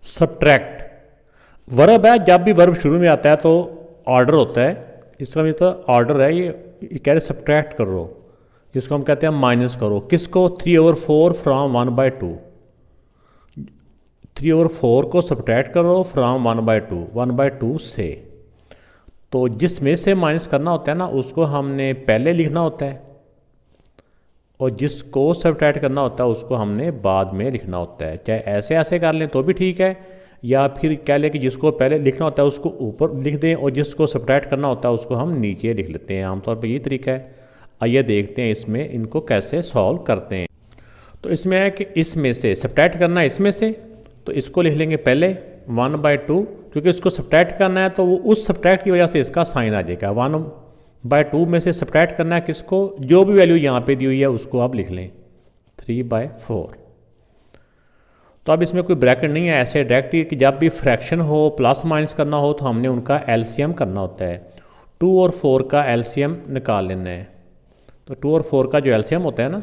Subtract verb है, जब भी वर्ब शुरू में आता है तो ऑर्डर होता है। इसका मतलब ऑर्डर है, ये कह रहे सब्ट्रैक्ट करो, जिसको हम कहते हैं माइनस करो। किसको? 3/4 फ्राम 1/2। 3/4 को सब्ट्रैक्ट करो फ्राम 1/2, 1/2 से। तो जिसमें से माइनस करना होता है ना, उसको हमने पहले लिखना होता है, और जिसको सब्ट्रैक्ट करना होता है उसको हमने बाद में लिखना होता है। चाहे ऐसे ऐसे कर लें तो भी ठीक है, या फिर कह लें कि जिसको पहले लिखना होता है उसको ऊपर लिख दें, और जिसको सब्ट्रैक्ट करना होता है उसको हम नीचे लिख लेते हैं। आमतौर पर यही तरीका है। आइए देखते हैं इसमें इनको कैसे सॉल्व करते हैं। तो इसमें है कि इसमें से सब्ट्रैक्ट करना है, इसमें से तो इसको लिख लेंगे पहले 1/2, क्योंकि इसको सब्ट्रैक्ट करना है तो वो उस सब्ट्रैक्ट की वजह से इसका साइन आ जाएगा। 1/2 में से सब्ट्रैक्ट करना है किसको? जो भी वैल्यू यहाँ पे दी हुई है उसको आप लिख लें 3/4। तो अब इसमें कोई ब्रैकेट नहीं है, ऐसे डायरेक्ट ही कि जब भी फ्रैक्शन हो, प्लस माइनस करना हो तो हमने उनका एलसीएम करना होता है। 2 और 4 का एलसीएम निकाल लेना है। तो 2 और 4 का जो एलसीएम होता है ना,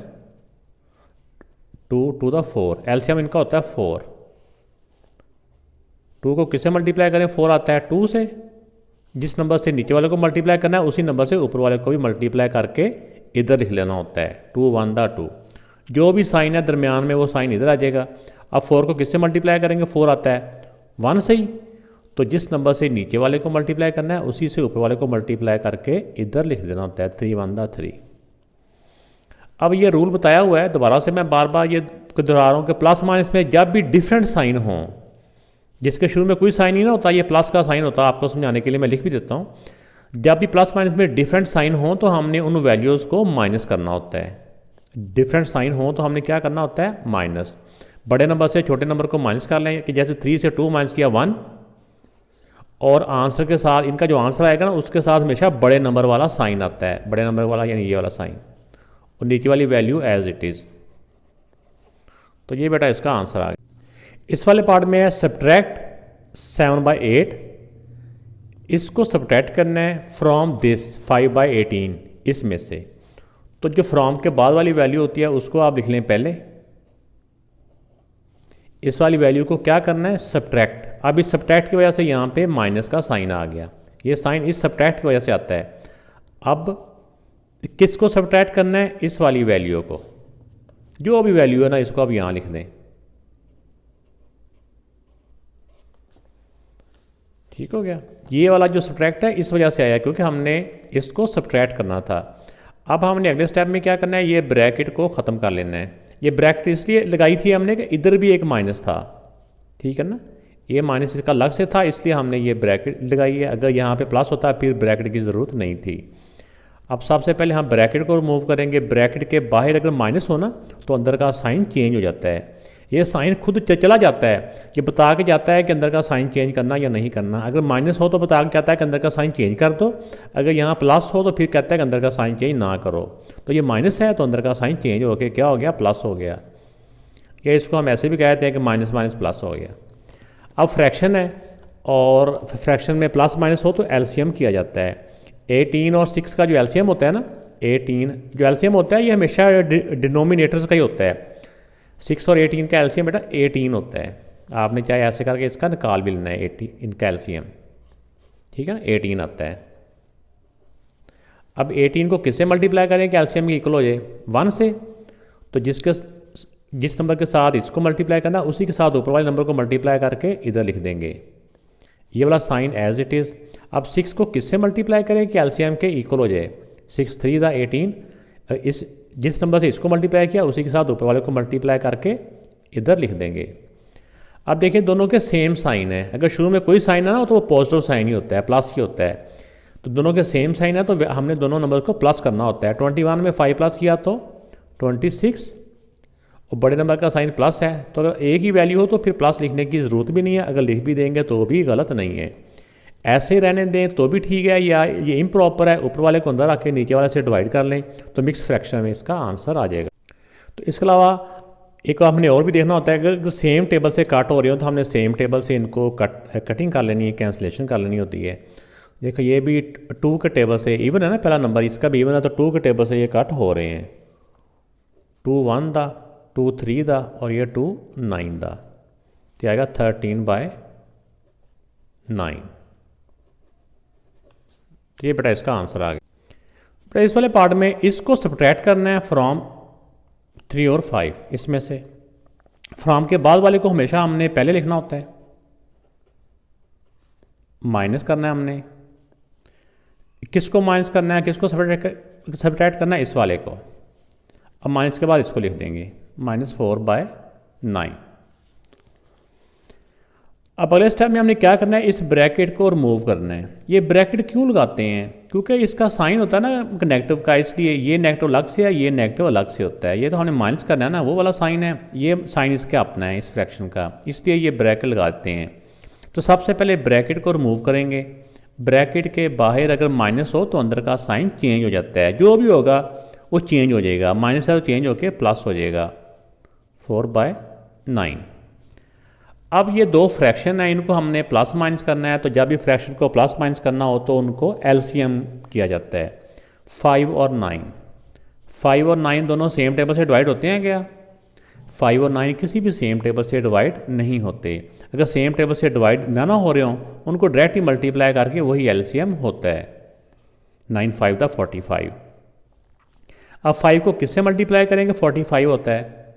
2 to the 4, एलसीएम इनका होता है 4। 2 को किससे मल्टीप्लाई करें? 4 आता है 2 से। जिस नंबर से नीचे वाले को मल्टीप्लाई करना है उसी नंबर से ऊपर वाले को भी मल्टीप्लाई करके इधर लिख लेना होता है। 2 1 2, जो भी साइन है दरमियान में वो साइन इधर आ जाएगा। अब 4 को किससे मल्टीप्लाई करेंगे? 4 आता है 1 से ही, तो जिस नंबर से नीचे वाले को मल्टीप्लाई करना है उसी से ऊपर वाले को मल्टीप्लाई करके इधर लिख देना होता है 3 1 3। अब ये रूल बताया हुआ है, दोबारा से मैं बार बार ये दोहरा रहा हूँ कि प्लस माइनस में जब भी डिफरेंट साइन हों, जिसके शुरू में कोई साइन ही ना होता, ये प्लस का साइन होता है, आपको समझाने के लिए मैं लिख भी देता हूँ। जब भी प्लस माइनस में डिफरेंट साइन हो तो हमने उन वैल्यूज़ को माइनस करना होता है। डिफरेंट साइन हो तो हमने क्या करना होता है? माइनस। बड़े नंबर से छोटे नंबर को माइनस कर लें, कि जैसे 3 से 2 माइनस किया 1, और आंसर के साथ इनका जो आंसर आएगा ना उसके साथ हमेशा बड़े नंबर वाला साइन आता है, बड़े नंबर वाला यानी ये वाला साइन, और नीचे वाली वैल्यू एज इट इज़। तो ये बेटा इसका आंसर आ गया। इस वाले पार्ट में है सब्ट्रैक्ट 7/8। इसको सब्ट्रैक्ट करना है फ्रॉम दिस 5/18, इसमें से। तो जो फ्रॉम के बाद वाली वैल्यू होती है उसको आप लिख लें पहले। इस वाली वैल्यू को क्या करना है? सब्ट्रैक्ट। अब इस सब्ट्रैक्ट की वजह से यहाँ पे माइनस का साइन आ गया, ये साइन इस सब्ट्रैक्ट की वजह से आता है। अब किसको सब्ट्रैक्ट करना है? इस वाली वैल्यू को, जो भी वैल्यू है ना इसको आप यहाँ लिख दें। ठीक हो गया। ये वाला जो सब्ट्रैक्ट है इस वजह से आया क्योंकि हमने इसको सब्ट्रैक्ट करना था। अब हमने अगले स्टेप में क्या करना है? ये ब्रैकेट को ख़त्म कर लेना है। ये ब्रैकेट इसलिए लगाई थी हमने कि इधर भी एक माइनस था, ठीक है ना, ये माइनस इसका अलग से था, इसलिए हमने ये ब्रैकेट लगाई है। अगर यहाँ पे प्लस होता फिर ब्रैकेट की ज़रूरत नहीं थी। अब सबसे पहले हम ब्रैकेट को रिमूव करेंगे। ब्रैकेट के बाहर अगर माइनस हो ना तो अंदर का साइन चेंज हो जाता है। ये साइन खुद चला जाता है, ये बता के जाता है कि अंदर का साइन चेंज करना या नहीं करना। अगर माइनस हो तो बता के जाता है कि अंदर का साइन चेंज कर दो, अगर यहाँ प्लस हो तो फिर कहता है कि अंदर का साइन चेंज ना करो। तो ये माइनस है तो अंदर का साइन चेंज हो गया, क्या हो गया? प्लस हो गया। या इसको हम ऐसे भी कहते हैं कि माइनस माइनस प्लस हो गया। अब फ्रैक्शन है और फ्रैक्शन में प्लस माइनस हो तो एलसीएम किया जाता है। 18 और 6 का जो एलसीएम होता है ना, 18 जो एलसीएम होता है ये हमेशा डिनोमिनेटर्स का ही होता है। 6 और 18 का एलसीएम बेटा 18 होता है। आपने चाहे ऐसे करके इसका निकाल भी लेना है 18 इनका एलसीएम, ठीक है ना, 18 आता है। अब 18 को किससे मल्टीप्लाई करें कि एलसीएम की इक्वल हो जाए? 1 से। तो जिस नंबर के साथ इसको मल्टीप्लाई करना उसी के साथ ऊपर वाले नंबर को मल्टीप्लाई करके इधर लिख देंगे, ये वाला साइन एज इट इज़। अब 6 को किससे मल्टीप्लाई करें कि एलसीएम के इक्वल हो जाए? 6 3 18, इस जिस नंबर से इसको मल्टीप्लाई किया उसी के साथ ऊपर वाले को मल्टीप्लाई करके इधर लिख देंगे। अब देखिए दोनों के सेम साइन है। अगर शुरू में कोई साइन है ना तो वो पॉजिटिव साइन ही होता है, प्लस ही होता है। तो दोनों के सेम साइन है तो हमने दोनों नंबर को प्लस करना होता है। 21 में 5 प्लस किया तो 26, और बड़े नंबर का साइन प्लस है तो अगर एक ही वैल्यू हो तो फिर प्लस लिखने की ज़रूरत भी नहीं है, अगर लिख भी देंगे तो भी गलत नहीं है। ऐसे रहने दें तो भी ठीक है, या ये इम्प्रॉपर है ऊपर वाले को अंदर रख नेचे वाले से डिवाइड कर लें तो मिक्स फ्रैक्शन में इसका आंसर आ जाएगा। तो इसके अलावा एक हमने और भी देखना होता है, अगर सेम टेबल से कट हो रही हो तो हमने सेम टेबल से इनको कटिंग कर लेनी है, कैंसिलेशन कर लेनी होती है। देखो ये भी 2 के टेबल से इवन है ना, पहला नंबर इसका भी इवन है तो 2 के टेबल से ये कट हो रहे हैं। 2 1 दा, 2 3 दा और ये 2 9 दा, तो आएगा 13/9। तो ये बेटा इसका आंसर आ गया। बेटा इस वाले पार्ट में इसको सब्ट्रैक्ट करना है फ्रॉम 3 और 5। इसमें से फ्रॉम के बाद वाले को हमेशा हमने पहले लिखना होता है, माइनस करना है हमने। किसको माइनस करना है, किसको सब्ट्रैक्ट करना है, इस वाले को। अब माइनस के बाद इसको लिख देंगे -4/9। अब अगले स्टेप में हमने क्या करना है, इस ब्रैकेट को रिमूव करना है। ये ब्रैकेट क्यों लगाते हैं, क्योंकि इसका साइन होता है ना नेगेटिव का, इसलिए ये नेगेटिव अलग से है, ये नेगेटिव अलग से होता है। ये तो हमने माइनस करना है ना, वो वाला साइन है, ये साइन इसका अपना है इस फ्रैक्शन का, इसलिए ये ब्रैकेट लगाते हैं। तो सबसे पहले ब्रैकेट को रिमूव करेंगे। ब्रैकेट के बाहर अगर माइनस हो तो अंदर का साइन चेंज हो जाता है, जो भी होगा वो चेंज हो जाएगा। माइनस है तो चेंज होकर प्लस हो जाएगा 4/9। अब ये दो फ्रैक्शन है, इनको हमने प्लस माइनस करना है। तो जब भी फ्रैक्शन को प्लस माइनस करना हो तो उनको एलसीएम किया जाता है। 5 और 9, 5 और 9 दोनों सेम टेबल से डिवाइड होते हैं क्या? 5 और 9 किसी भी सेम टेबल से डिवाइड नहीं होते। अगर सेम टेबल से डिवाइड ना हो रहे हों उनको डायरेक्ट ही मल्टीप्लाई करके वही एलसीएम होता है। 9 5 दा 45। अब 5 को किससे मल्टीप्लाई करेंगे? 45 होता है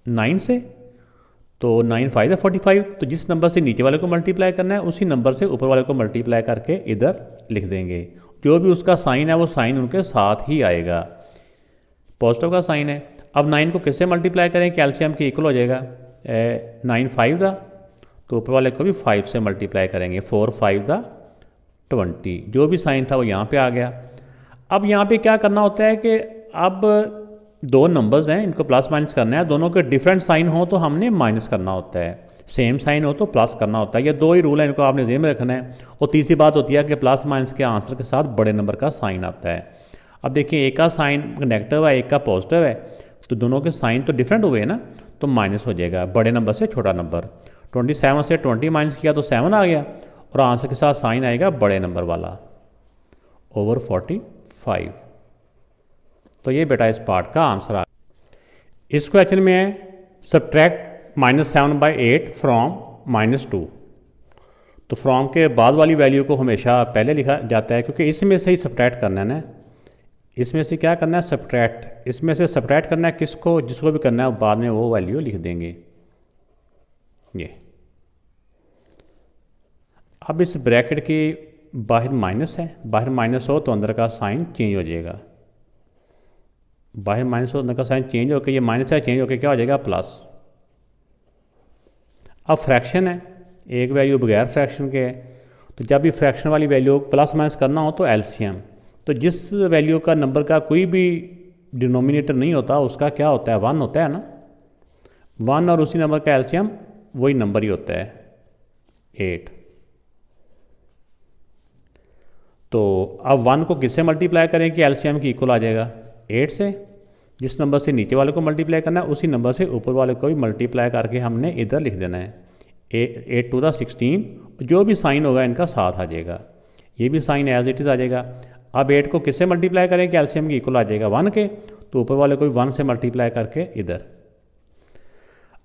9 से, तो 9 5 दा 45। तो जिस नंबर से नीचे वाले को मल्टीप्लाई करना है उसी नंबर से ऊपर वाले को मल्टीप्लाई करके इधर लिख देंगे। जो भी उसका साइन है वो साइन उनके साथ ही आएगा, पॉजिटिव का साइन है। अब 9 को किससे मल्टीप्लाई करें कि एलसीएम के इक्वल हो जाएगा? 9 5 दा, तो ऊपर वाले को भी 5 से मल्टीप्लाई करेंगे। 4 5 दा 20। जो भी साइन था वो यहाँ पे आ गया। अब यहाँ पे क्या करना होता है कि अब दो नंबर्स हैं, इनको प्लस माइनस करना है। दोनों के डिफरेंट साइन हो तो हमने माइनस करना होता है, सेम साइन हो तो प्लस करना होता है। ये दो ही रूल है, इनको आपने ज़हन में रखना है। और तीसरी बात होती है कि प्लस माइनस के आंसर के साथ बड़े नंबर का साइन आता है। अब देखिए एक का साइन नेगेटिव है, एक का पॉजिटिव है, तो दोनों के साइन तो डिफरेंट हुए ना, तो माइनस हो जाएगा बड़े नंबर से छोटा नंबर। 27 से 20 माइनस किया तो 7 आ गया, और आंसर के साथ साइन आएगा बड़े नंबर वाला ओवर 45। तो ये बेटा इस पार्ट का आंसर आ गया। इस क्वेश्चन में है सब्ट्रैक्ट -7/8 फ्रॉम -2। तो फ्रॉम के बाद वाली वैल्यू को हमेशा पहले लिखा जाता है, क्योंकि इसमें से ही सब्ट्रैक्ट करना है ना। इसमें से क्या करना है? सब्ट्रैक्ट। इसमें से सब्ट्रैक्ट करना है किसको? जिसको भी करना है बाद में वो वैल्यू लिख देंगे। ये अब इस ब्रैकेट की बाहर माइनस है, बाहर माइनस हो तो अंदर का साइन चेंज हो जाएगा। बाहर माइनस हो अंदर का साइन चेंज होकर ये माइनस है, चेंज होकर क्या हो जाएगा? प्लस। अब फ्रैक्शन है, एक वैल्यू बगैर फ्रैक्शन के है, तो जब भी फ्रैक्शन वाली वैल्यू प्लस माइनस करना हो तो एलसीएम। तो जिस वैल्यू का नंबर का कोई भी डिनोमिनेटर नहीं होता उसका क्या होता है? 1 होता है ना। 1 और उसी नंबर का एलसीएम वही नंबर ही होता है 8। तो अब 1 को किससे मल्टीप्लाई करें कि एलसीएम की इक्वल आ जाएगा? 8 से। जिस नंबर से नीचे वाले को मल्टीप्लाई करना है उसी नंबर से ऊपर वाले को भी मल्टीप्लाई करके हमने इधर लिख देना है। 8 2 दा 16। जो भी साइन होगा इनका साथ आ जाएगा, ये भी साइन एज इट इज़ आ जाएगा। अब 8 को किससे मल्टीप्लाई करें कि एलसीएम की इक्वल आ जाएगा 1 के, तो ऊपर वाले को भी 1 से मल्टीप्लाई करके इधर।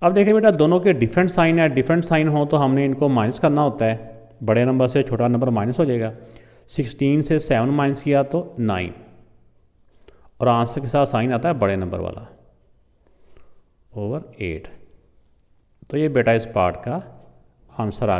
अब देखिए बेटा दोनों के डिफरेंट साइन है, डिफरेंट साइन हो तो हमने इनको माइनस करना होता है। बड़े नंबर से छोटा नंबर माइनस हो जाएगा। 16 से 7 माइनस किया तो 9, और आंसर के साथ साइन आता है बड़े नंबर वाला ओवर 8। तो ये बेटा इस पार्ट का आंसर आ